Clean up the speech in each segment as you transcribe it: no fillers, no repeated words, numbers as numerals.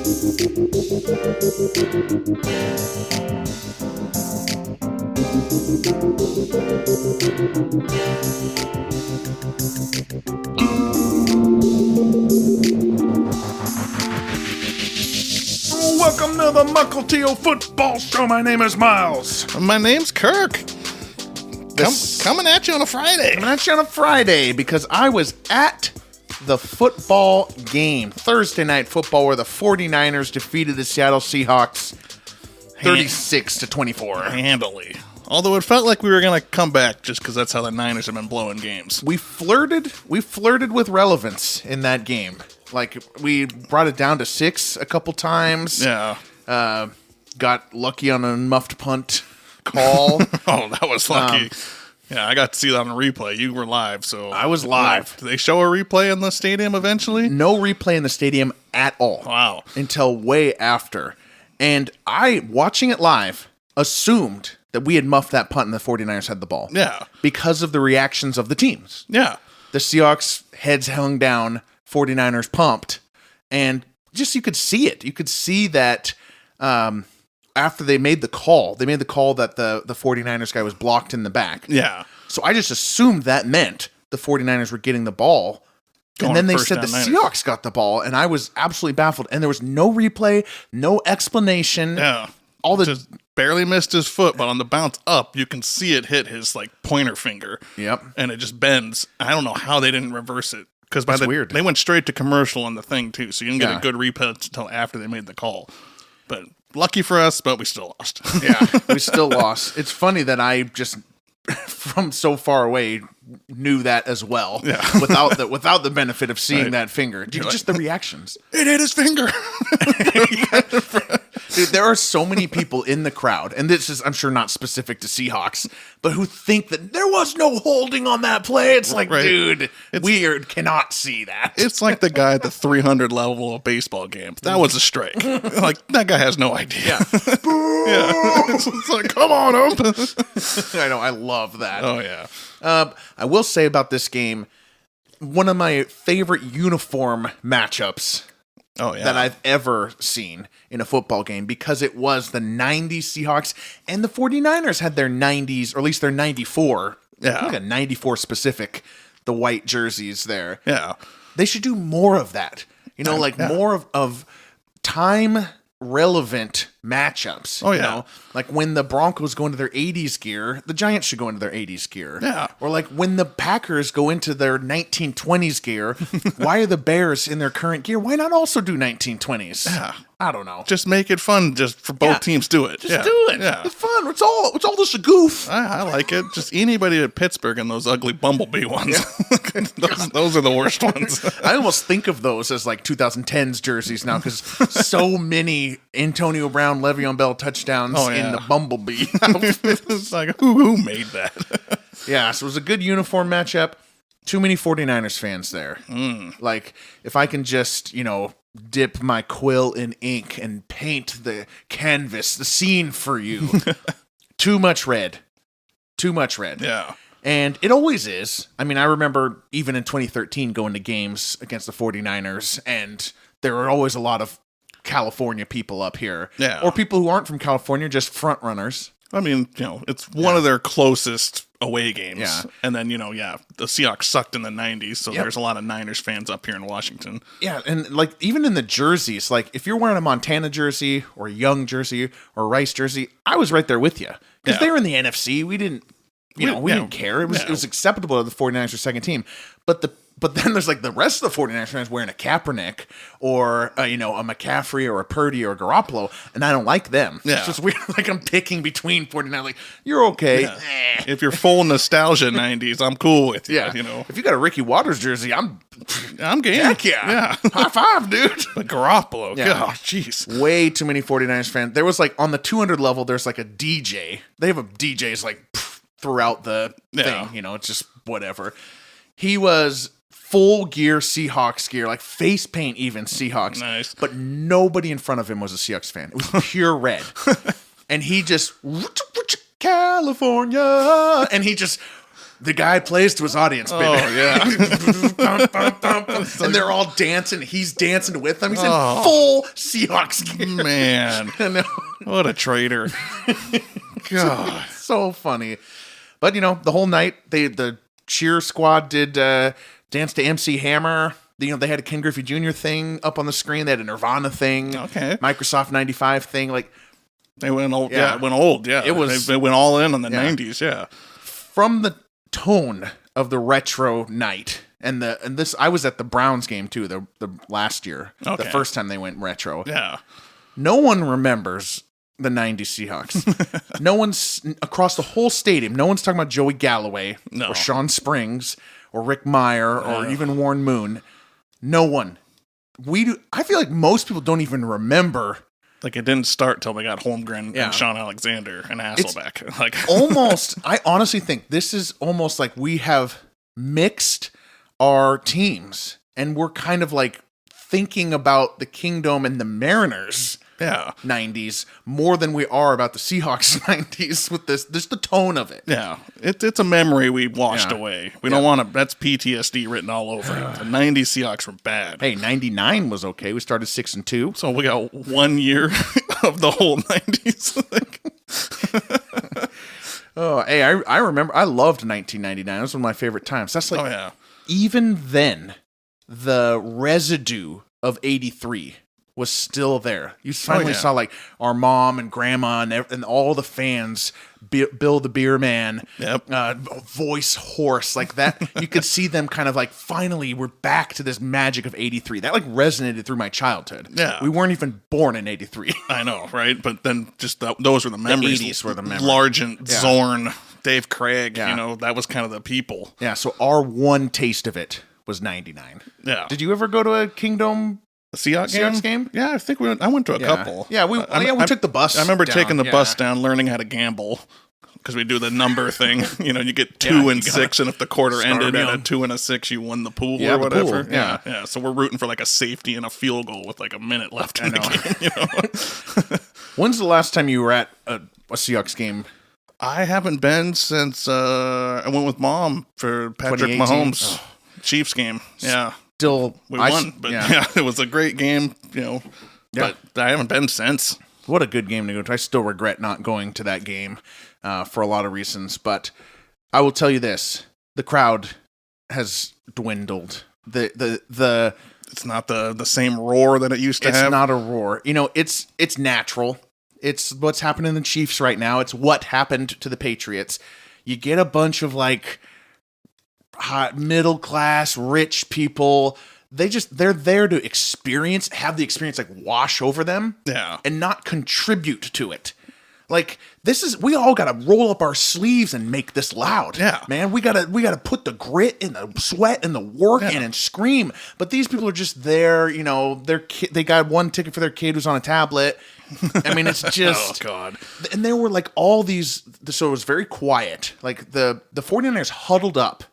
Welcome to the Mukilteo Football Show. My name is Miles. My name's Kirk. Coming at you on a Friday. Coming at you on a Friday because I was at the football game, Thursday Night Football, where the 49ers defeated the Seattle Seahawks 36-24. Handily. Although it felt like we were going to come back just because that's how the Niners have been blowing games. We flirted with relevance in that game. Like, we brought it down to 6 a couple times. Yeah. Got lucky on a muffed punt call. Oh, that was lucky. Yeah, I got to see that on a replay. You were live, so... I was live. Did they show a replay in the stadium eventually? No replay in the stadium at all. Wow. Until way after. And I, watching it live, assumed that we had muffed that punt and the 49ers had the ball. Yeah. Because of the reactions of the teams. Yeah. The Seahawks heads hung down, 49ers pumped, and just you could see it. You could see that after they made the call that the 49ers guy was blocked in the back. Yeah. So I just assumed that meant the 49ers were getting the ball. And then they said the Seahawks got the ball, and I was absolutely baffled. And there was no replay, no explanation. Yeah. Just barely missed his foot, but on the bounce up, you can see it hit his pointer finger. Yep. And it just bends. I don't know how they didn't reverse it. Because weird. They went straight to commercial on the thing, too, so you didn't get a good replay until after they made the call. But lucky for us, but we still lost. Yeah, we still lost. It's funny that I just, from so far away, knew that as well. Yeah. without the benefit of seeing that finger. Just the reactions. It hit his finger. Dude, there are so many people in the crowd, and this is, I'm sure, not specific to Seahawks, but who think that there was no holding on that play. It's like, dude, we cannot see that. It's like the guy at the 300 level of baseball game. That was a strike. That guy has no idea. Yeah. It's like, come on, up. I know, I love that. Oh, yeah. I will say about this game, one of my favorite uniform matchups that I've ever seen in a football game, because it was the 90s Seahawks, and the 49ers had their 90s, or at least their 94. Yeah. I think a 94 specific, the white jerseys there. Yeah. They should do more of that. More of time relevant matchups. Oh, yeah. You know? Like when the Broncos go into their 80s gear, the Giants should go into their 80s gear. Yeah. Or like when the Packers go into their 1920s gear, why are the Bears in their current gear? Why not also do 1920s? Yeah. I don't know. Just make it fun just for both teams do it. Just do it. Yeah. It's fun. It's all just a goof. I like it. Just anybody at Pittsburgh and those ugly bumblebee ones. Yeah. those are the worst ones. I almost think of those as like 2010s jerseys now, because so many Antonio Brown, Le'Veon Bell touchdowns in the bumblebee outfits. It's like, who made that? Yeah, so it was a good uniform matchup. Too many 49ers fans there. Like, if I can just, dip my quill in ink and paint the canvas, the scene for you. Too much red. Yeah. And it always is. I mean, I remember even in 2013 going to games against the 49ers, and there were always a lot of California people up here. Yeah. Or people who aren't from California, just front runners. I mean, it's one of their closest away games. Yeah. And then, the Seahawks sucked in the 90s, so there's a lot of Niners fans up here in Washington. Yeah, and like even in the jerseys, like if you're wearing a Montana jersey or a Young jersey or a Rice jersey, I was right there with you. Because they were in the NFC. We didn't, we didn't care. It was acceptable to the 49ers were second team. But then there's like the rest of the 49ers fans wearing a Kaepernick or, a McCaffrey or a Purdy or a Garoppolo, and I don't like them. Yeah. It's just weird. Like I'm picking between 49. Like, you're okay. Yeah. If you're full nostalgia 90s, I'm cool with you. Yeah. If you got a Ricky Waters jersey, I'm game. Heck yeah. High five, dude. But Garoppolo, God, jeez. Way too many 49ers fans. There was like on the 200 level, there's like a DJ. They have a DJs like throughout the thing. It's just whatever. He was full gear Seahawks gear, like face paint even Seahawks. Nice. But nobody in front of him was a Seahawks fan. It was pure red. And he just, California, and he just The guy plays to his audience, baby. Oh, yeah. And they're all dancing. He's dancing with them. He's in full Seahawks gear. Man. What a traitor. God. So funny. But, the whole night, the cheer squad did dance to MC Hammer. They had a Ken Griffey Jr. thing up on the screen. They had a Nirvana thing. Okay. Microsoft 95 thing. Like, they went old. Yeah, it went old. Yeah. They went all in on the 90s. Yeah. From the tone of the retro night, and this, I was at the Browns game too, the last year. Okay. The first time they went retro. Yeah. No one remembers the 90s Seahawks. No one's across the whole stadium. No one's talking about Joey Galloway or Sean Springs or Rick Meyer or even Warren Moon. No one. I feel like most people don't even remember. Like, it didn't start till they got Holmgren and Sean Alexander and Hasselbeck. I honestly think this is almost like we have mixed our teams, and we're kind of like thinking about the Kingdom and the Mariners 90s more than we are about the Seahawks 90s with this the tone of it. Yeah. It's a memory we washed away. We don't want to, that's PTSD written all over it. The 90s Seahawks were bad. Hey, 99 was okay. We started 6-2. So we got 1 year of the whole 90s. Oh, hey, I remember, I loved 1999. It was one of my favorite times. That's like, even then, the residue of 83 was still there. You finally saw like our mom and grandma and all the fans, Bill the Beer Man, voice hoarse like that. You could see them kind of like, finally, we're back to this magic of 83. That like resonated through my childhood. Yeah. We weren't even born in 83. I know, right? But then just those were the memories. The 80s were the memories. Largent, Zorn, Dave Craig, that was kind of the people. Yeah, so our one taste of it was 99. Yeah. Did you ever go to a Kingdom Seahawks game? Yeah, I think I went to a couple. Yeah, we took the bus. I remember down. taking the bus down, learning how to gamble, because we do the number thing. You get 2 and 6, and if the quarter ended at a 2 and a 6, you won the pool or whatever. Pool. Yeah. So we're rooting for like a safety and a field goal with like a minute left in the game. When's the last time you were at a Seahawks game? I haven't been since I went with Mom for Patrick Mahomes Chiefs game. Yeah. We won, but it was a great game, but I haven't been since. What a good game to go to. I still regret not going to that game for a lot of reasons, but I will tell you this. The crowd has dwindled. It's not the same roar that it used to have. It's not a roar. It's natural. It's what's happening in the Chiefs right now. It's what happened to the Patriots. You get a bunch of like hot middle class rich people. They're there to have the experience like wash over them and not contribute to it. Like, we all gotta roll up our sleeves and make this loud. Yeah, man, we gotta put the grit and the sweat and the work in and scream. But these people are just there, they got one ticket for their kid who's on a tablet. I mean, it's just, oh God. And there were like all these, so it was very quiet. Like the 49ers huddled up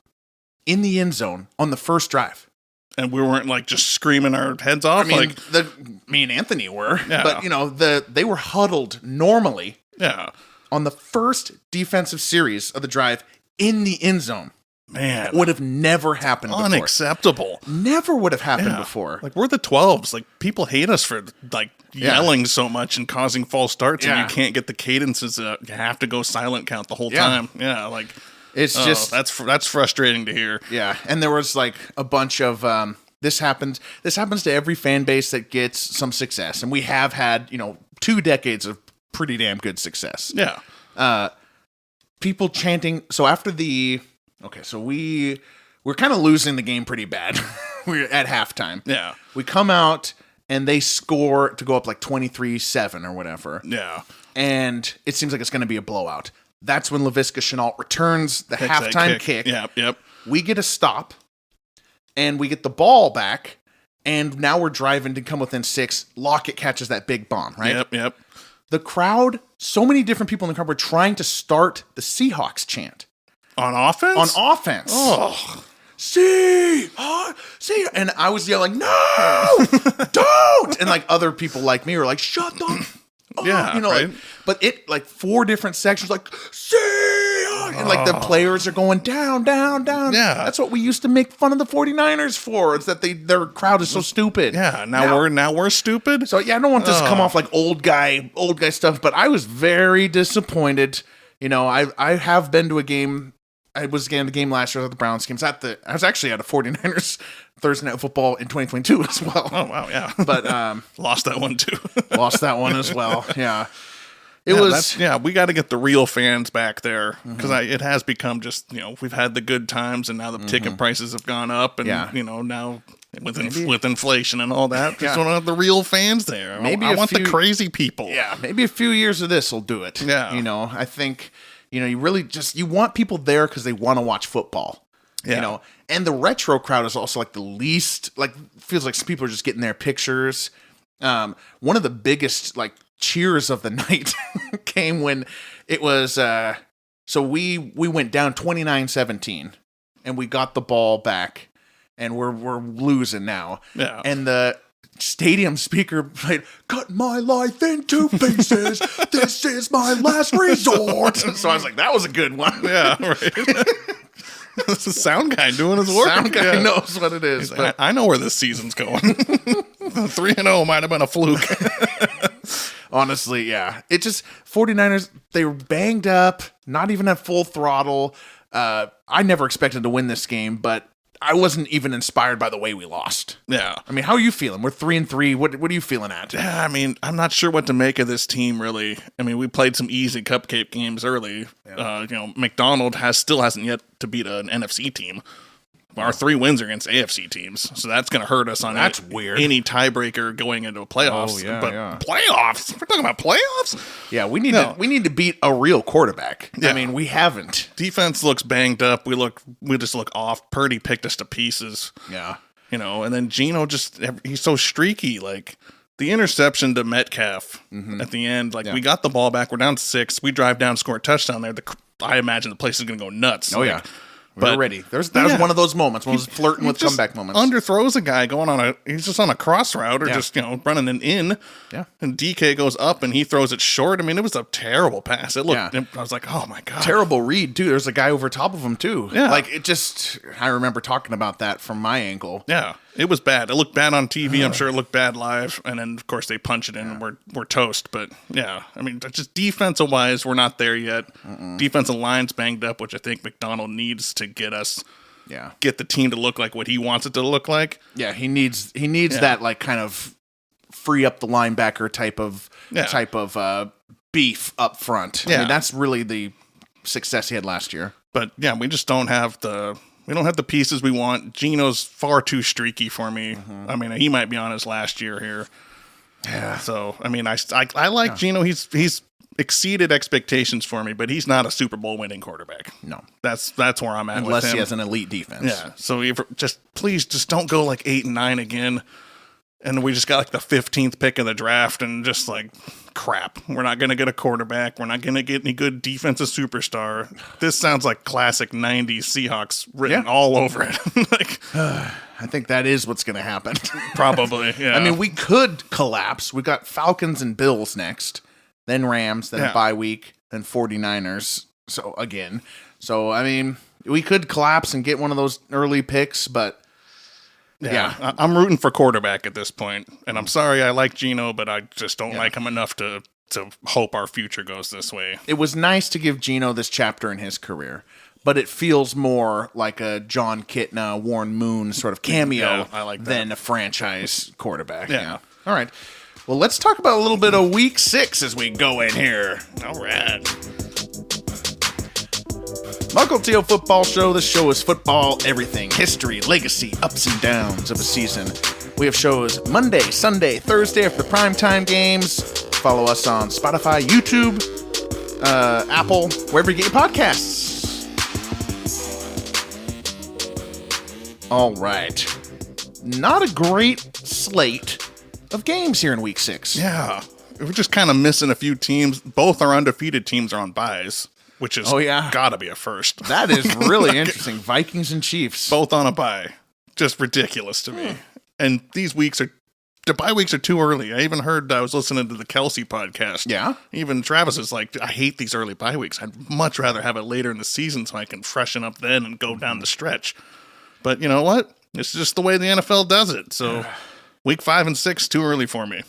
in the end zone on the first drive. And we weren't like just screaming our heads off. I mean, me and Anthony were, but they were huddled normally. Yeah. On the first defensive series of the drive in the end zone. Man. Would have never happened before. Unacceptable. Never would have happened before. Like, we're the 12s. Like, people hate us for like yelling so much and causing false starts, and you can't get the cadences. You have to go silent count the whole time. Yeah, like it's just that's frustrating to hear. Yeah, and there was like a bunch of this happens to every fan base that gets some success, and we have had 2 decades of pretty damn good success. Yeah, people chanting. So after so we're kind of losing the game pretty bad. We're at halftime. Yeah, we come out and they score to go up like 23-7 or whatever. Yeah, and it seems like it's going to be a blowout. That's when Laviska Shenault returns the halftime kick. Yep. We get a stop, and we get the ball back, and now we're driving to come within 6. Lockett catches that big bomb, right? Yep. The crowd, so many different people in the crowd were trying to start the Seahawks chant. On offense? Oh. See, and I was yelling, no, don't. And like other people like me were like, shut the right? But it like 4 different sections, like Seahawks. And like the players are going down, down, down. Yeah. That's what we used to make fun of the 49ers for. It's that their crowd is so stupid. Yeah, now we're stupid. So yeah, I don't want this to come off like old guy stuff, but I was very disappointed. You know, I have been to a game. I was at the game last year at the Browns games. I was actually at a 49ers Thursday Night Football in 2022 as well. Oh wow, yeah. But lost that one too. Lost that one as well. Yeah. We got to get the real fans back there because it has become just, we've had the good times and now the ticket prices have gone up and, now with inflation and all that, just don't have the real fans there. I want the crazy people. Yeah, maybe a few years of this will do it. Yeah. I think, you really you want people there because they want to watch football. Yeah. And the retro crowd is also like the least, feels like some people are just getting their pictures. One of the biggest, cheers of the night came when it was so we went down 29-17 and we got the ball back and we're losing now. Yeah. And the stadium speaker played "Cut my life into pieces. This is my last resort." So I was like, that was a good one. Yeah, right. That's the sound guy doing his work. Sound guy knows what it is. But I know where this season's going. 3-0 might have been a fluke. Honestly, yeah. It just, 49ers, they were banged up, not even at full throttle. I never expected to win this game, but I wasn't even inspired by the way we lost. Yeah. I mean, how are you feeling? We're 3-3. What are you feeling at? Yeah, I mean, I'm not sure what to make of this team, really. I mean, we played some easy cupcake games early. Yeah. McDonald still hasn't yet to beat an NFC team. Our 3 wins are against AFC teams, so that's going to hurt us on weird. Any tiebreaker going into playoffs. Oh, yeah, but yeah. Playoffs? We're talking about playoffs? Yeah, we need to beat a real quarterback. Yeah. I mean, we haven't. Defense looks banged up. We just look off. Purdy picked us to pieces. Yeah. And then Geno he's so streaky. The interception to Metcalf at the end, we got the ball back. We're down 6. We drive down, score a touchdown there. I imagine the place is going to go nuts. Oh, yeah. We're ready. That was one of those moments. One of those flirting with comeback moments. Underthrows a guy he's just on a cross route or just, running an in. Yeah. And DK goes up and he throws it short. I mean, it was a terrible pass. I was like, oh my God. Terrible read, too. There's a guy over top of him, too. Yeah. I remember talking about that from my angle. Yeah. It was bad. It looked bad on TV. I'm sure it looked bad live. And then, of course, they punch it in and we're toast. But, yeah, I mean, just defensive-wise, we're not there yet. Defensive line's banged up, which I think McDonald needs to get the team to look like what he wants it to look like. Yeah, he needs that, kind of free up the linebacker type of beef up front. Yeah. I mean, that's really the success he had last year. But, yeah, we just don't have the pieces we want. Geno's far too streaky for me. I mean, he might be on his last year here. Yeah. So, I mean, I like Geno. He's exceeded expectations for me, but he's not a Super Bowl winning quarterback. No. That's where I'm at with him. Unless he has an elite defense. Yeah. So please don't go 8 and 9 again. And we just got the 15th pick of the draft and just crap. We're not going to get a quarterback. We're not going to get any good defensive superstar. This sounds like classic 90s Seahawks written all over it. I think that is what's going to happen. Probably, yeah. I mean, we could collapse. We got Falcons and Bills next, then Rams, then a bye week, then 49ers. So, I mean, we could collapse and get one of those early picks, but yeah. I'm rooting for quarterback at this point. And I'm sorry I like Geno, but I just don't like him enough to hope our future goes this way. It was nice to give Geno this chapter in his career, but it feels more like a John Kitna, Warren Moon sort of cameo than a franchise quarterback. Yeah. All right. Well, let's talk about a little bit of week 6 as we go in here. All right. Mukilteo Football Show. This show is football, everything, history, legacy, ups and downs of a season. We have shows Monday, Sunday, Thursday after the primetime games. Follow us on Spotify, YouTube, Apple, wherever you get your podcasts. All right. Not a great slate of games here in week 6. Yeah. We're just kind of missing a few teams. Both our undefeated teams are on byes, which is gotta be a first. That is really interesting. Vikings and Chiefs. Both on a bye. Just ridiculous to me. And these weeks are the bye weeks are too early. I even heard, I was listening to the Kelsey podcast. Yeah. Even Travis is like, I hate these early bye weeks. I'd much rather have it later in the season so I can freshen up then and go down the stretch. But you know what? It's just the way the NFL does it. So week 5 and 6, too early for me.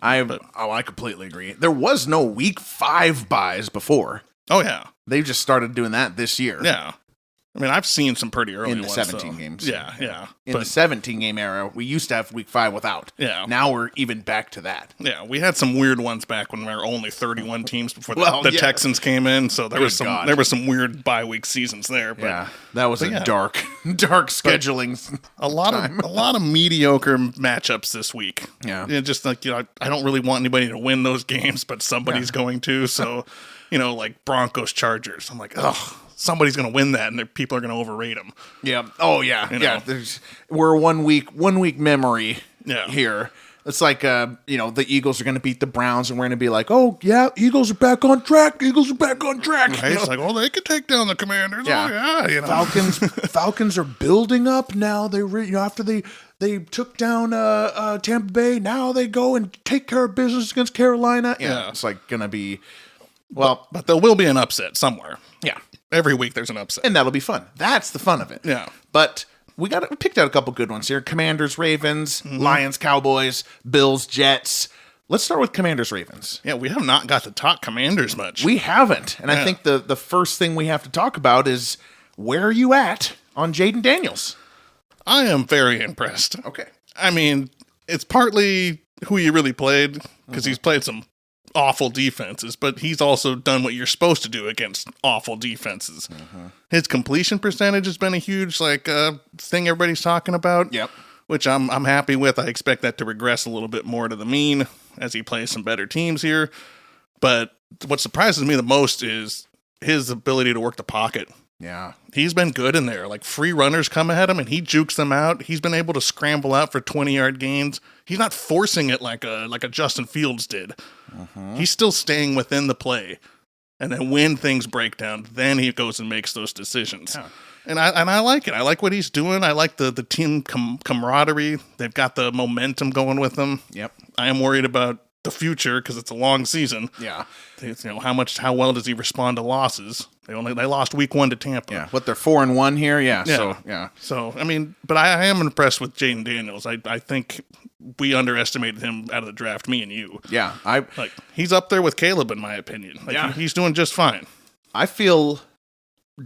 I completely agree. There was no week 5 buys before. Oh, yeah. They just started doing that this year. Yeah. I mean, I've seen some pretty early in the ones, 17 games. Yeah. In the 17 game era, we used to have week 5 without. Yeah. Now we're even back to that. Yeah, we had some weird ones back when there were only 31 teams before the Texans came in. So there was some weird bye week seasons there. But, yeah, that was dark scheduling. A lot of mediocre matchups this week. Yeah, just like I don't really want anybody to win those games, but somebody's going to. So like Broncos Chargers. I'm like, oh. Somebody's going to win that, and people are going to overrate them. Yeah. Oh, yeah. Yeah. We're a one week memory here. It's like, the Eagles are going to beat the Browns, and we're going to be like, oh, yeah, Eagles are back on track. Right? It's like, they could take down the Commanders. Yeah. Oh, yeah. Falcons are building up now. They after they took down Tampa Bay, now they go and take care of business against Carolina. Yeah. It's like going to be, but there will be an upset somewhere. Yeah. Every week there's an upset. And that'll be fun. That's the fun of it. Yeah. But we picked out a couple good ones here. Commanders, Ravens, Lions, Cowboys, Bills, Jets. Let's start with Commanders, Ravens. Yeah, we have not got to talk Commanders much. We haven't. And I think the first thing we have to talk about is where are you at on Jaden Daniels? I am very impressed. Okay. I mean, it's partly who he really played, because he's played some awful defenses, but he's also done what you're supposed to do against awful defenses. His completion percentage has been a huge thing everybody's talking about. Yep. Which I'm happy with. I expect that to regress a little bit more to the mean as he plays some better teams here. But what surprises me the most is his ability to work the pocket. Yeah. He's been good in there. Like, free runners come at him and he jukes them out. He's been able to scramble out for 20-yard gains. He's not forcing it like a Justin Fields did. He's still staying within the play. And then when things break down, then he goes and makes those decisions. Yeah. And I like it. I like what he's doing. I like the team camaraderie. They've got the momentum going with them. Yep. I am worried about the future because it's a long season. Yeah. How well does he respond to losses? They lost week 1 to Tampa. Yeah. What, they're 4-1 here? Yeah. So I mean, but I am impressed with Jaden Daniels. I think we underestimated him out of the draft, me and you. Yeah. He's up there with Caleb in my opinion. He's doing just fine. I feel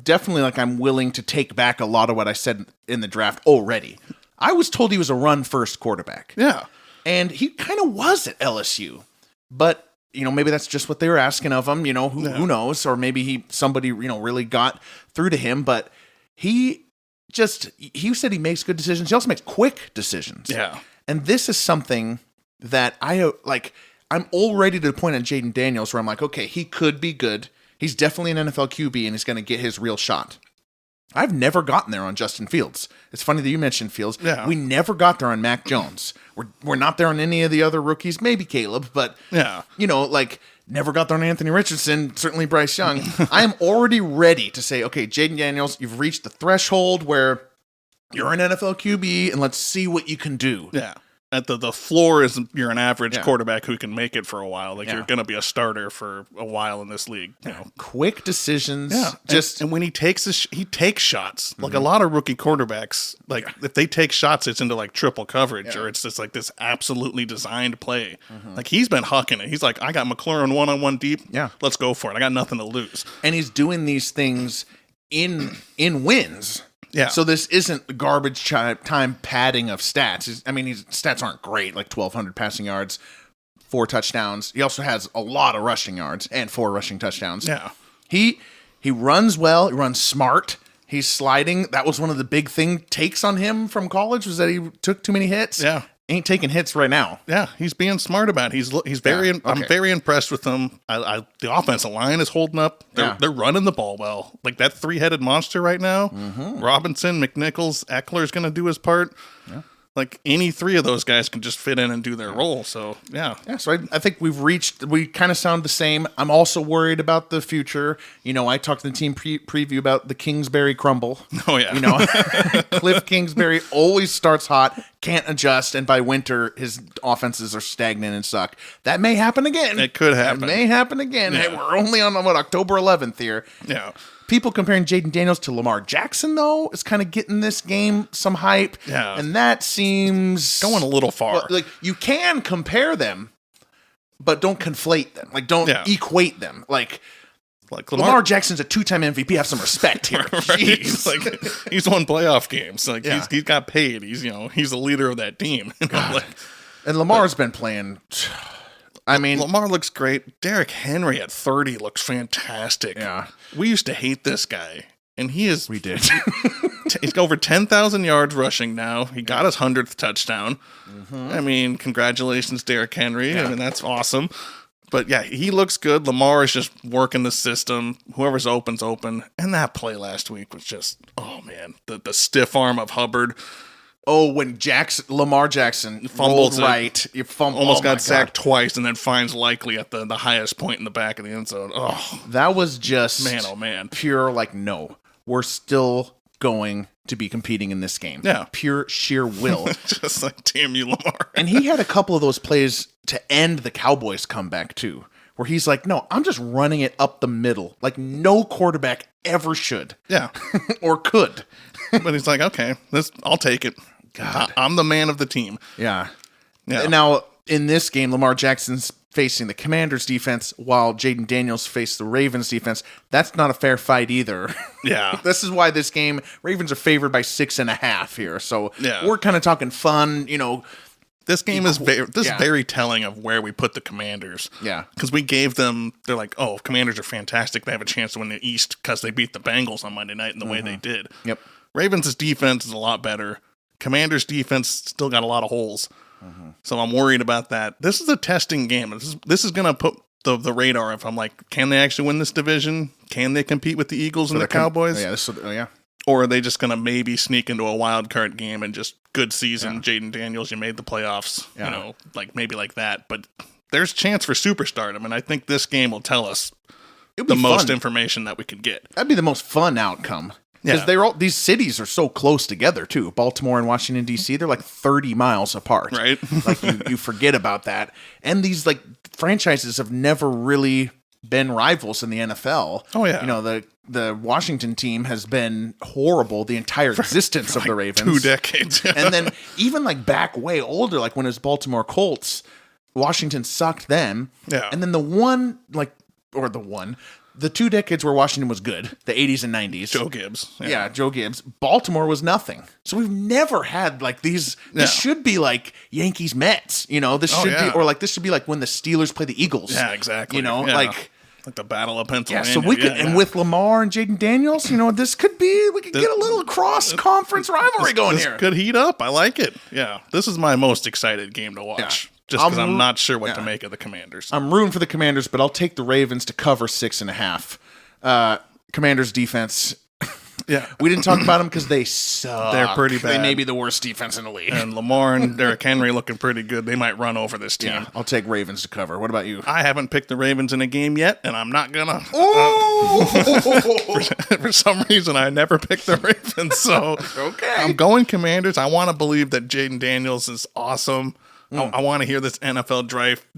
definitely like I'm willing to take back a lot of what I said in the draft already. I was told he was a run-first quarterback. Yeah. And he kind of was at LSU. But, maybe that's just what they were asking of him. Who knows? Or maybe somebody really got through to him. But he said he makes good decisions. He also makes quick decisions. Yeah. And this is something that I'm already to the point on Jaden Daniels where I'm like, okay, he could be good. He's definitely an NFL QB and he's going to get his real shot. I've never gotten there on Justin Fields. It's funny that you mentioned Fields. Yeah. We never got there on Mac Jones. We're not there on any of the other rookies, maybe Caleb, but never got there on Anthony Richardson, certainly Bryce Young. I am already ready to say, okay, Jaden Daniels, you've reached the threshold where you're an NFL QB and let's see what you can do. Yeah. At the floor is you're an average quarterback who can make it for a while. You're going to be a starter for a while in this league. Quick decisions. Yeah. And when he takes shots. Like a lot of rookie quarterbacks, if they take shots, it's into triple coverage or it's just this absolutely designed play. He's been hucking it. He's like, I got McLaurin 1-on-1 deep. Yeah. Let's go for it. I got nothing to lose. And he's doing these things in wins. Yeah. So this isn't garbage time padding of stats. His stats aren't great, like 1,200 passing yards, 4 touchdowns. He also has a lot of rushing yards and 4 rushing touchdowns. Yeah. He runs well. He runs smart. He's sliding. That was one of the big takes on him from college was that he took too many hits. Yeah. Ain't taking hits right now. Yeah, he's being smart about it. He's very. Okay. I'm very impressed with him. The offensive line is holding up. They're running the ball well. That 3-headed monster right now. Robinson, McNichols, Eckler's going to do his part. Yeah. Any 3 of those guys can just fit in and do their role. So yeah. So I think we kind of sound the same. I'm also worried about the future. I talked to the team preview about the Kingsbury crumble. Oh yeah. Cliff Kingsbury always starts hot, can't adjust, and by winter, his offenses are stagnant and suck. That may happen again. It could happen. It may happen again. Yeah. Hey, we're only on, October 11th here. Yeah. People comparing Jaden Daniels to Lamar Jackson, though, is kind of getting this game some hype. Yeah. And that seems... Going a little far. Like, you can compare them, but don't conflate them. Like, don't equate them. Like Lamar Jackson's a 2-time MVP. Have some respect here. Right? Like, he's won playoff games. Like he's got paid. He's he's the leader of that team. And Lamar's been playing. I mean, Lamar looks great. Derrick Henry at 30 looks fantastic. Yeah, we used to hate this guy, and he is. We did. He's over 10,000 yards rushing now. He got his 100th touchdown. Mm-hmm. I mean, congratulations, Derrick Henry. Yeah. I mean, that's awesome. But yeah, he looks good. Lamar is just working the system. Whoever's open's open. And that play last week was just, oh man, the stiff arm of Hubbard. Oh, when Lamar Jackson fumbled right, almost got sacked twice, and then finds Likely at the highest point in the back of the end zone. Oh, that was just man, pure no, we're still going to be competing in this game. Yeah, pure sheer will. Just like, damn you, Lamar. And he had a couple of those plays to end the Cowboys comeback too, where he's like, no, I'm just running it up the middle, like no quarterback ever should. Yeah, or could. But he's like, okay, I'll take it. God, I'm the man of the team. Yeah. Now, in this game, Lamar Jackson's facing the Commanders defense while Jaden Daniels faced the Ravens defense. That's not a fair fight either. Yeah. This is why this game, Ravens are favored by 6.5 here. So we're kind of talking fun, This game is very telling of where we put the Commanders. Yeah. Because we gave them, they're like, oh, Commanders are fantastic. They have a chance to win the East because they beat the Bengals on Monday night in the way they did. Yep. Ravens' defense is a lot better. Commanders' defense still got a lot of holes. So I'm worried about that. This is a testing game. This is going to put the radar if I'm like, can they actually win this division? Can they compete with the Eagles and the Cowboys? Yeah. Or are they just going to maybe sneak into a wild card game and just good season, Jaden Daniels, you made the playoffs, maybe like that. But there's a chance for superstardom, and I think this game will tell us the most information that we could get. That'd be the most fun outcome. Because these cities are so close together too. Baltimore and Washington D.C. they're like 30 miles apart. Right. Like you forget about that. And these franchises have never really been rivals in the NFL. Oh yeah. The Washington team has been horrible the entire existence of the Ravens. 2 decades. And then even back way older, like when it was Baltimore Colts, Washington sucked them. Yeah. And then the 2 decades where Washington was good, the 80s and 90s. Joe Gibbs. Yeah, Joe Gibbs. Baltimore was nothing. So we've never had these. This should be like Yankees Mets. This should be, or this should be like when the Steelers play the Eagles. Yeah, exactly. Like the Battle of Pennsylvania. Yeah, so we could, and with Lamar and Jaden Daniels, this could be, we could get a little cross-conference rivalry going here. This could heat up. I like it. Yeah, this is my most excited game to watch. Yeah. Just because I'm not sure what to make of the Commanders. I'm rooting for the Commanders, but I'll take the Ravens to cover 6.5. Commanders defense. Yeah. We didn't talk about them because they suck. They're pretty bad. They may be the worst defense in the league. And Lamar and Derrick Henry looking pretty good. They might run over this team. Yeah, I'll take Ravens to cover. What about you? I haven't picked the Ravens in a game yet, and I'm not gonna. For some reason, I never picked the Ravens, so okay. I'm going Commanders. I want to believe that Jaden Daniels is awesome. I want to hear this NFL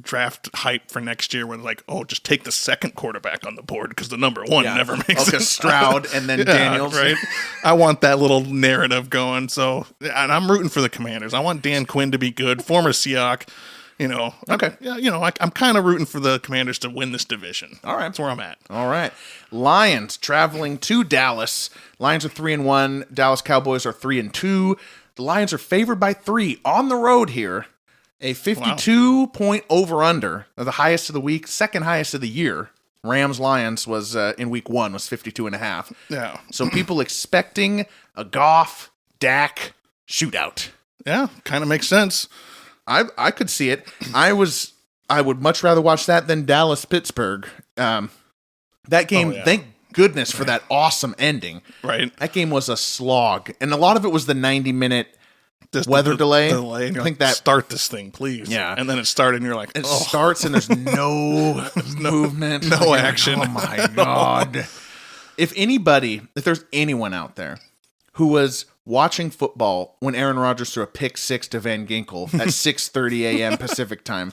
draft hype for next year when just take the second quarterback on the board because the number one never makes it. Stroud and then Daniels. Right? I want that little narrative going. So, and I'm rooting for the Commanders. I want Dan Quinn to be good, former Seahawk. Okay. Yeah, I'm kind of rooting for the Commanders to win this division. All right. That's where I'm at. All right. Lions traveling to Dallas. Lions are 3-1. Dallas Cowboys are 3-2. The Lions are favored by 3 on the road here. A 52-point over-under, the highest of the week, second highest of the year. Rams-Lions was in week 1 was 52.5. Yeah. So people expecting a Goff, Dak shootout. Yeah, kind of makes sense. I could see it. I would much rather watch that than Dallas-Pittsburgh. That game, thank goodness for that awesome ending. Right. That game was a slog. And a lot of it was the 90-minute weather delay. I think that start this thing, please. Yeah, and then it started, and you're like, it starts, and there's no movement, no action. Oh my god! If there's anyone out there who was watching football when Aaron Rodgers threw a pick six to Van Ginkel at 6:30 a.m. Pacific time,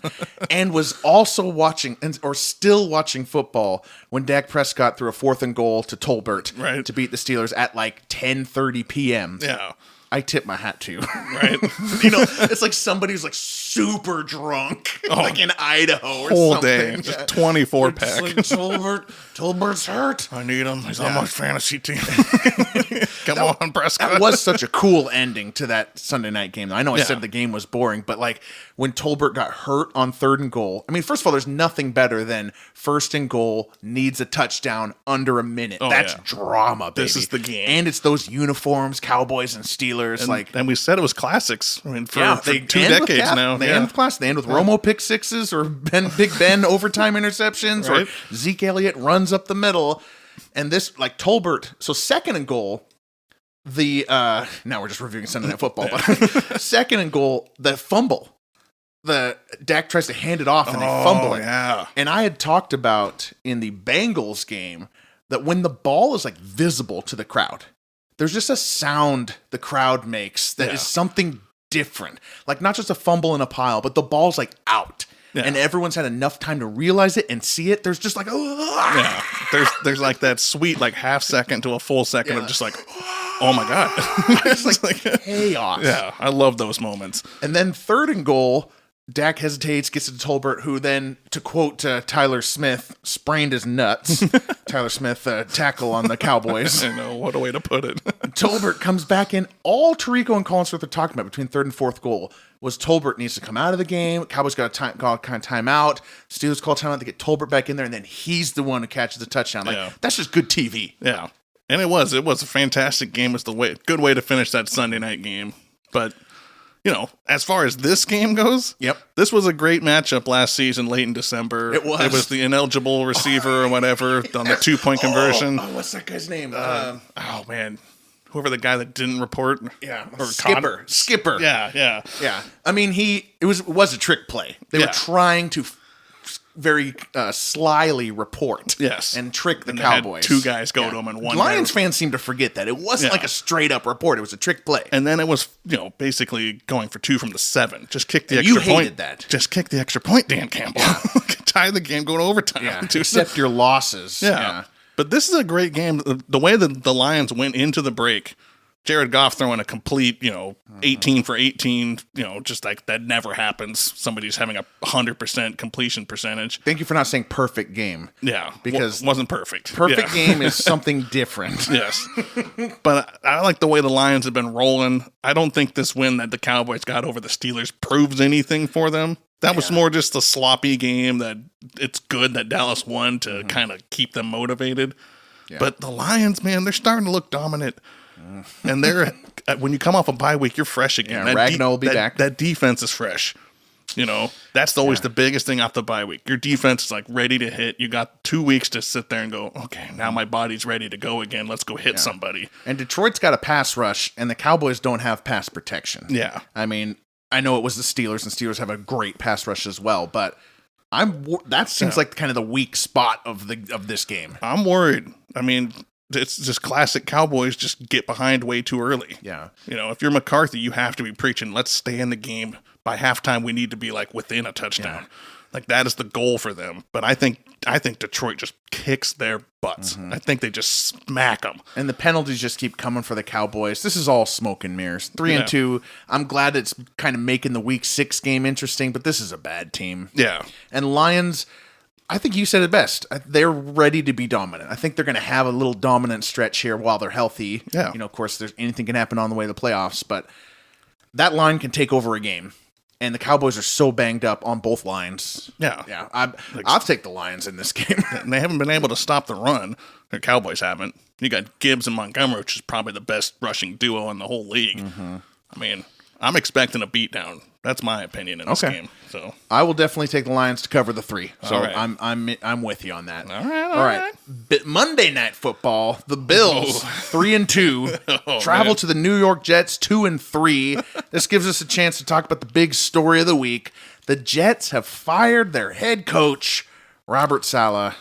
and was also watching or still watching football when Dak Prescott threw a 4th and goal to Tolbert to beat the Steelers at like 10:30 p.m. Yeah. I tip my hat to you. Right. It's like somebody who's like super drunk, like in Idaho or whole something. day. Just 24 pack. Like, Tolbert's hurt. I need him. He's on my fantasy team. Come on, Prescott. That was such a cool ending to that Sunday night game. I know I said the game was boring, but like when Tolbert got hurt on 3rd and goal, I mean, first of all, there's nothing better than 1st and goal, needs a touchdown under a minute. That's drama, baby. This is the game. And it's those uniforms, Cowboys and Steelers. And we said it was classics. I mean, for 2 decades now. They end with class. They end with Romo pick sixes or Big Ben overtime interceptions or Zeke Elliott runs up the middle. And this, like Tolbert, so 2nd and goal, now we're just reviewing Sunday Night Football, but 2nd and goal, the fumble. Dak tries to hand it off and they fumble it. Yeah. And I had talked about in the Bengals game that when the ball is like visible to the crowd, there's just a sound the crowd makes that is something different. Like not just a fumble in a pile, but the ball's like out. Yeah. And everyone's had enough time to realize it and see it. There's just like, there's like that sweet like half second to a full second of just like, oh my God. It's like chaos. Yeah, I love those moments. And then 3rd and goal, Dak hesitates, gets it to Tolbert, who then, to quote Tyler Smith, sprained his nuts. Tyler Smith, tackle on the Cowboys. I know, what a way to put it. Tolbert comes back in. All Tirico and Collinsworth are talking about between 3rd and 4th goal was Tolbert needs to come out of the game. Cowboys got a timeout. Steelers call timeout. They get Tolbert back in there, and then he's the one who catches the touchdown. That's just good TV. Yeah, and it was a fantastic game. It was good way to finish that Sunday night game. But as far as this game goes, this was a great matchup last season, late in December. It was the ineligible receiver or whatever on the 2-point conversion. What's that guy's name? Oh man, whoever the guy that didn't report. Yeah, or Skipper. Yeah. I mean, it was a trick play. They were trying to very slyly report and trick the Cowboys. Had 2 guys go to him and one Lions fans seem to forget that. It wasn't like a straight up report. It was a trick play. And then it was, basically going for 2 from the 7. Just kick the extra point. You hated that. Just kick the extra point, Dan Campbell. Tie the game, go to overtime. Yeah. Accept your losses. Yeah. But this is a great game. The way that the Lions went into the break, Jared Goff throwing a complete, 18 for 18, just like that never happens. Somebody's having 100% completion percentage. Thank you for not saying perfect game. Yeah. Because wasn't perfect. Perfect game is something different. Yes. But I like the way the Lions have been rolling. I don't think this win that the Cowboys got over the Steelers proves anything for them. That was more just a sloppy game that it's good that Dallas won to kind of keep them motivated. Yeah. But the Lions, man, they're starting to look dominant. And they're when you come off a bye week, you're fresh again. Yeah, Ragnar will be back. That defense is fresh. That's always the biggest thing off the bye week. Your defense is like ready to hit. You got 2 weeks to sit there and go, okay, now my body's ready to go again. Let's go hit somebody. And Detroit's got a pass rush, and the Cowboys don't have pass protection. Yeah. I mean, I know it was the Steelers, and Steelers have a great pass rush as well, but that seems like kind of the weak spot of this game. I'm worried. I mean, it's just classic Cowboys just get behind way too early. Yeah. If you're McCarthy, you have to be preaching, let's stay in the game. By halftime, we need to be like within a touchdown. Yeah. Like that is the goal for them. But I think Detroit just kicks their butts. I think they just smack them. And the penalties just keep coming for the Cowboys. This is all smoke and mirrors. 3-2. I'm glad it's kind of making the Week 6 game interesting, but this is a bad team. Yeah. And Lions, I think you said it best. They're ready to be dominant. I think they're going to have a little dominant stretch here while they're healthy. Yeah. Of course, anything can happen on the way to the playoffs, but that line can take over a game. And the Cowboys are so banged up on both lines. Yeah. Yeah. I'll take the Lions in this game. And they haven't been able to stop the run. The Cowboys haven't. You got Gibbs and Montgomery, which is probably the best rushing duo in the whole league. I mean, I'm expecting a beatdown. That's my opinion in this game. So I will definitely take the Lions to cover the 3. So right. I'm with you on that. All right. Monday Night Football, the Bills 3-2 travel to the New York Jets 2-3. This gives us a chance to talk about the big story of the week. The Jets have fired their head coach, Robert Saleh.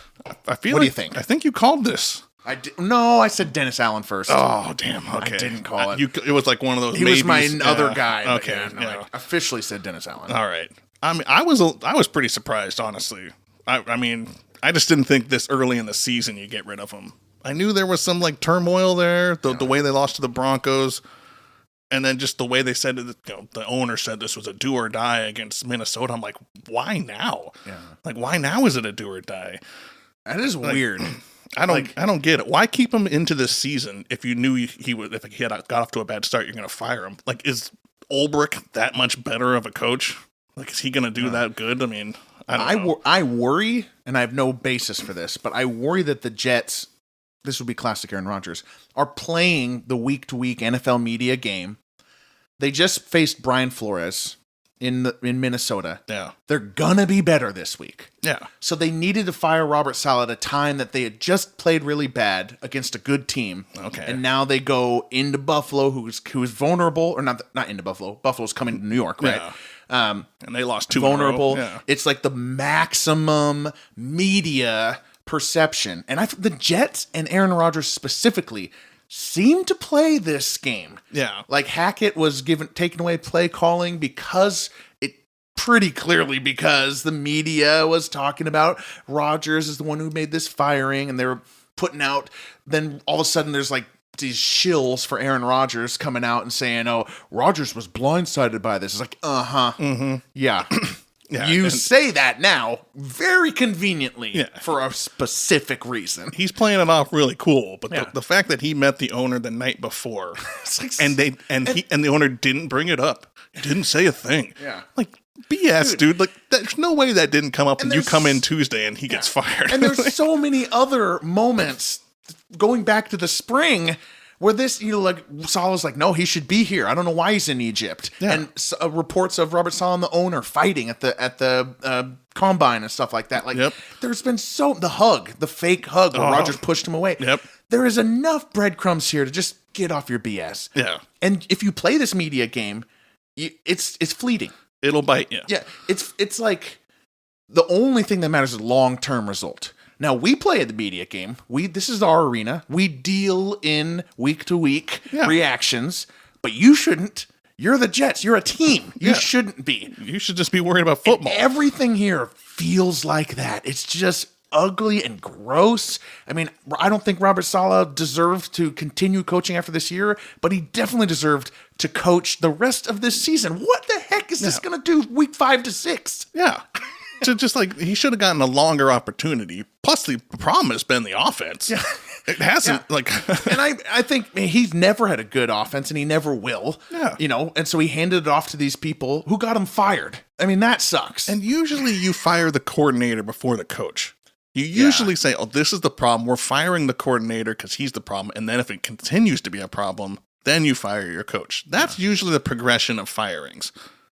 I feel what do you think? I think you called this. I said Dennis Allen first. Oh, damn. Okay. I didn't call it. It was like one of those. He was my other guy. Okay. I officially said Dennis Allen. All right. I mean, I was pretty surprised, honestly. I mean, I just didn't think this early in the season you get rid of him. I knew there was some like turmoil there, the way they lost to the Broncos, and then just the way they said it. The owner said this was a do or die against Minnesota. I'm like, why now? Yeah. Like, why now is it a do or die? That is weird. I don't get it. Why keep him into this season if you knew he would? If he had got off to a bad start, you're going to fire him. Like, is Ulbrich that much better of a coach? Like, is he going to do that good? I mean, I don't know. I worry, and I have no basis for this, but I worry that the Jets, this would be classic Aaron Rodgers, are playing the week-to-week NFL media game. They just faced Brian Flores in Minnesota. Yeah. They're gonna be better this week. Yeah. So they needed to fire Robert Saleh at a time that they had just played really bad against a good team. Okay. And now they go into Buffalo, who's not into Buffalo. Buffalo's coming to New York, right? Yeah. And they lost 2 vulnerable. in a row. Yeah. It's like the maximum media perception. And the Jets and Aaron Rodgers specifically seem to play this game. Yeah. Like Hackett was taken away play calling because the media was talking about Rodgers is the one who made this firing, and they were putting out, then all of a sudden there's like these shills for Aaron Rodgers coming out and saying, oh, Rodgers was blindsided by this. It's like, yeah. Yeah, you say that now very conviently for a specific reason. He's playing it off really cool, but the fact that he met the owner the night before and the owner didn't bring it up, didn't say a thing. Yeah. Like BS, dude. Like there's no way that didn't come up and you come in Tuesday and he gets fired. And there's so many other moments going back to the spring where this, like Saleh's like, no, he should be here. I don't know why he's in Egypt. Yeah. And reports of Robert Saleh and the owner fighting at the combine and stuff like that. Like, there's been the fake hug where Rodgers pushed him away. Yep. There is enough breadcrumbs here to just get off your BS. Yeah. And if you play this media game, it's fleeting. It'll bite you. Yeah. It's like the only thing that matters is long-term result. Now, we play the media game. This is our arena. We deal in week-to-week reactions, but you shouldn't. You're the Jets. You're a team. You shouldn't be. You should just be worried about football. And everything here feels like that. It's just ugly and gross. I mean, I don't think Robert Saleh deserved to continue coaching after this year, but he definitely deserved to coach the rest of this season. What the heck is this going to do week 5 to 6? Yeah. Just like he should have gotten a longer opportunity. Plus, the problem has been the offense. Yeah. It hasn't and I think he's never had a good offense, and he never will. Yeah. And so he handed it off to these people who got him fired. I mean, that sucks. And usually you fire the coordinator before the coach. You usually say, "Oh, this is the problem. We're firing the coordinator because he's the problem." And then if it continues to be a problem, then you fire your coach. That's usually the progression of firings.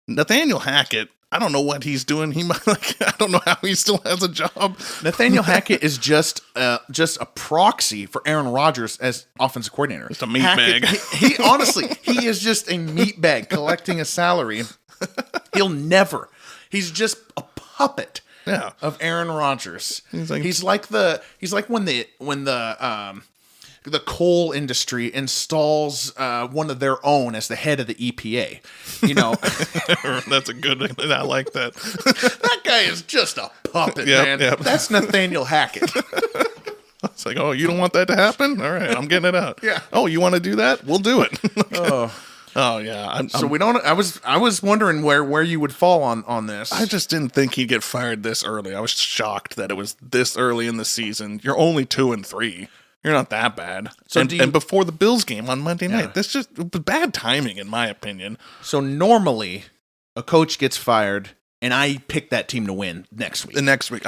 Nathaniel Hackett, I don't know what he's doing. He might I don't know how he still has a job. Nathaniel Hackett is just a proxy for Aaron Rodgers as offensive coordinator. It's a meat bag. He honestly, he is just a meat bag collecting a salary. He's just a puppet of Aaron Rodgers. He's like when the coal industry installs one of their own as the head of the EPA. That's a good one. I like that. That guy is just a puppet, man. Yep. That's Nathaniel Hackett. It's like, oh, you don't want that to happen? All right, I'm getting it out. Yeah. Oh, you want to do that? We'll do it. Oh yeah. I was wondering where you would fall on this. I just didn't think he'd get fired this early. I was shocked that it was this early in the season. You're only 2-3. You're not that bad. So and before the Bills game on Monday night, that's just bad timing, in my opinion. So normally, a coach gets fired, and I pick that team to win next week. The next week,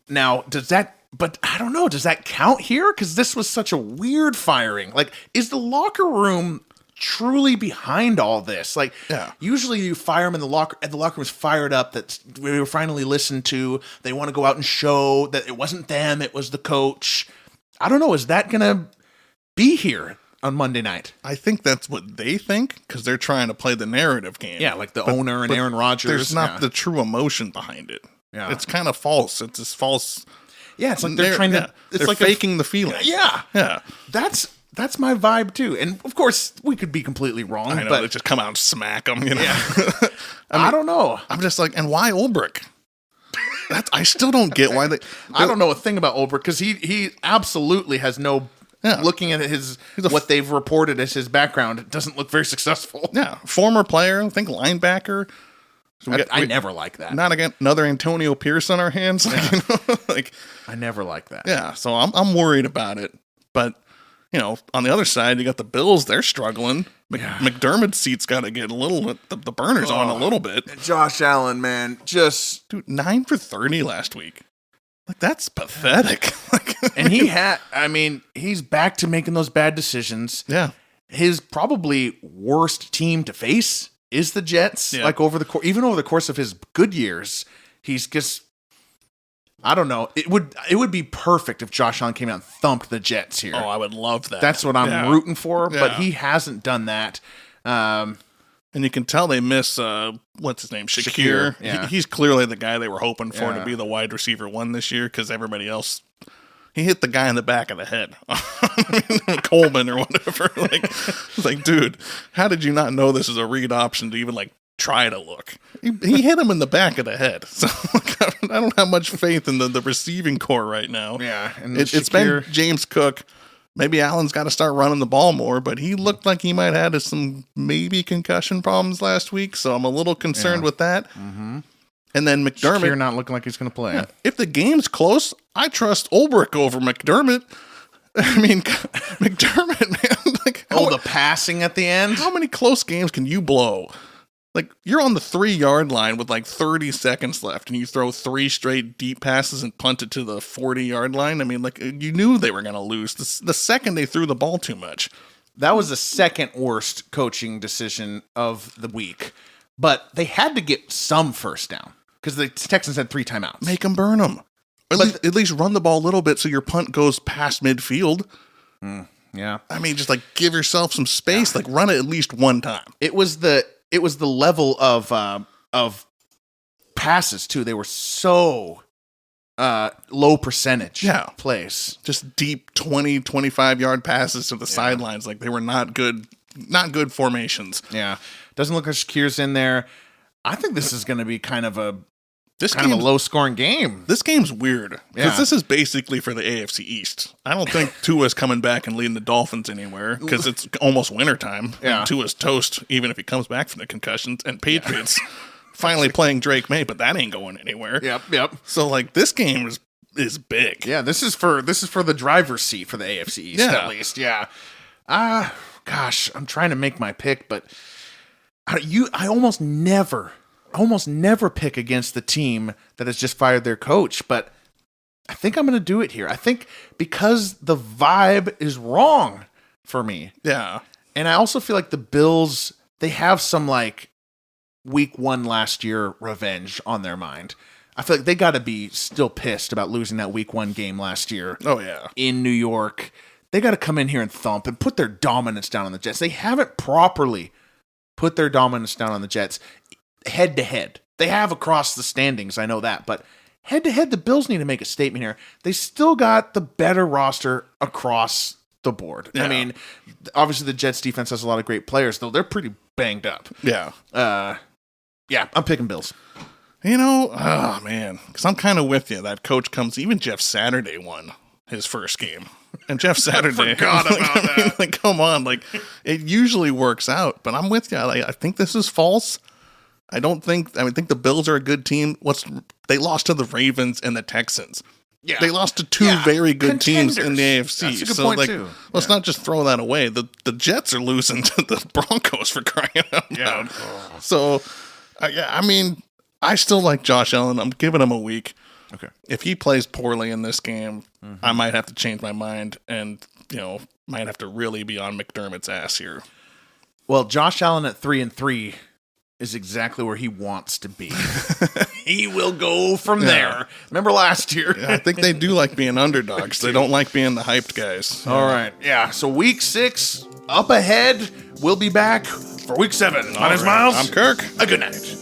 Now, does that? But I don't know. Does that count here? Because this was such a weird firing. Like, is the locker room truly behind all this? Like, usually you fire them and the locker room is fired up that we were finally listened to. They want to go out and show that it wasn't them, it was the coach. I don't know. Is that going to be here on Monday night? I think that's what they think because they're trying to play the narrative game. Yeah, like the owner and Aaron Rodgers. There's not the true emotion behind it. Yeah. It's kind of false. It's this false Yeah, it's like they're trying to. It's they're like faking the feeling. Yeah. That's my vibe too. And of course, we could be completely wrong. I know, but they just come out and smack them. You know, yeah. I don't know. I'm just like, and why Ulbrich? I still don't get why they. I don't know a thing about Ulbrich because he absolutely has no. Yeah. Looking at what they've reported as his background, it doesn't look very successful. Yeah, former player, I think linebacker. So I never like that. Not again, another Antonio Pierce on our hands. Yeah. I never like that. Yeah, so I'm worried about it. But on the other side, you got the Bills. They're struggling. McDermott's seat's got to get a little. The burner's on a little bit. Josh Allen, man, just 9 for 30 last week. Like, that's pathetic. And he's back to making those bad decisions. Yeah. His probably worst team to face is the Jets. Yeah. Like even over the course of his good years, he's just, I don't know. It would be perfect if Josh Allen came out and thumped the Jets here. Oh, I would love that. That's what I'm rooting for, but he hasn't done that. And you can tell they miss, what's his name? Shakir. Yeah. He's clearly the guy they were hoping for to be the wide receiver one this year because everybody else, he hit the guy in the back of the head. Coleman or whatever. It's like, dude, how did you not know this is a read option to even try to look? He hit him in the back of the head. So I don't have much faith in the receiving core right now. Yeah. And it's been James Cook. Maybe Allen's got to start running the ball more, but he looked like he might have had some maybe concussion problems last week, so I'm a little concerned with that. Mm-hmm. And then McDermott. Shakir not looking like he's going to play. Yeah, if the game's close, I trust Ulbrich over McDermott. I mean, McDermott, man. The passing at the end? How many close games can you blow? You're on the 3-yard line with 30 seconds left, and you throw 3 straight deep passes and punt it to the 40-yard line. I mean, you knew they were going to lose the second they threw the ball too much. That was the second worst coaching decision of the week. But they had to get some first down because the Texans had 3 timeouts. Make them burn them. At least run the ball a little bit so your punt goes past midfield. Yeah. I mean, just give yourself some space. Run it at least one time. It was the level of passes too. They were so low percentage plays. Just deep 20, 25-yard passes to the sidelines. They were not good formations. Yeah. Doesn't look like Shakir's in there. I think this is going to be kind of a low-scoring game. This game's weird because this is basically for the AFC East. I don't think Tua's coming back and leading the Dolphins anywhere because it's almost wintertime. Yeah. And Tua's toast, even if he comes back from the concussions. And Patriots finally playing Drake May, but that ain't going anywhere. Yep. So this game is big. Yeah, this is for the driver's seat for the AFC East at least. Yeah. Gosh, I'm trying to make my pick, but I almost never pick against the team that has just fired their coach, but I think I'm going to do it here. I think because the vibe is wrong for me. Yeah. And I also feel like the Bills, they have some week 1 last year revenge on their mind. I feel like they got to be still pissed about losing that week 1 game last year. Oh, yeah. In New York. They got to come in here and thump and put their dominance down on the Jets. They haven't properly put their dominance down on the Jets head to head. They have across the standings, I know that, but head to head, the Bills need to make a statement here. They still got the better roster across the board. Yeah. I mean, obviously the Jets defense has a lot of great players, though they're pretty banged up. Yeah. I'm picking Bills. Oh man, because I'm kind of with you. That coach comes, even Jeff Saturday won his first game. And Jeff Saturday, forgot about that. Come on, it usually works out, but I'm with you. I think this is false. I think the Bills are a good team. They lost to the Ravens and the Texans. Yeah. They lost to 2 very good teams in the AFC. That's a good point too. Let's not just throw that away. The Jets are losing to the Broncos for crying out loud. Oh. So, I still like Josh Allen. I'm giving him a week. Okay. If he plays poorly in this game, I might have to change my mind and, might have to really be on McDermott's ass here. Well, Josh Allen at 3-3 is exactly where he wants to be. He will go from there. Remember last year? I think they do like being underdogs. They don't like being the hyped guys. All right. Yeah. So week 6 up ahead. We'll be back for week 7. My name's Miles. I'm Kirk. A good night.